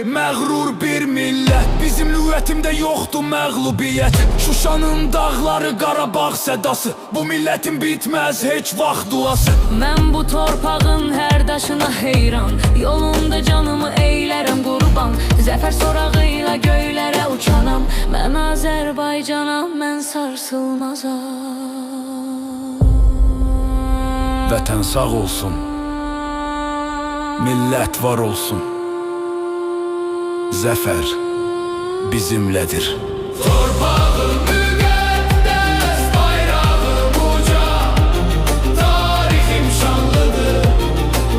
məğrur bir millət. Bizim lüğətimdə yoxdur məğlubiyyət. Şuşanın dağları, Qarabağ sədası, bu millətin bitməz heç vaxt duası. Mən bu torpağın hər daşına heyran, yolunda canımı eylərəm qurban. Zəfər sorağıyla göylərə uçanam, mən Azərbaycanam, mən sarsılmazam. Vətən sağ olsun, millət var olsun, zəfər bizimlədir. Torpağım müqəddəs, bayrağım uca, tarixim şanlıdır,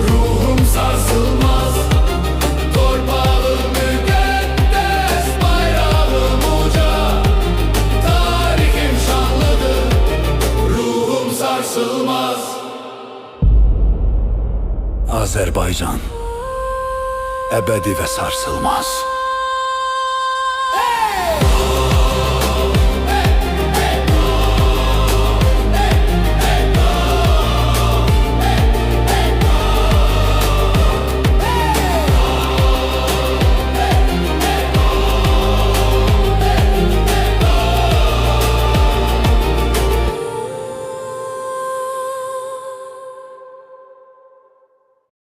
ruhum sarsılmaz. Torpağım müqəddəs, bayrağım uca, tarixim şanlıdır, ruhum sarsılmaz. Azərbaycan əbədi və sarsılmaz.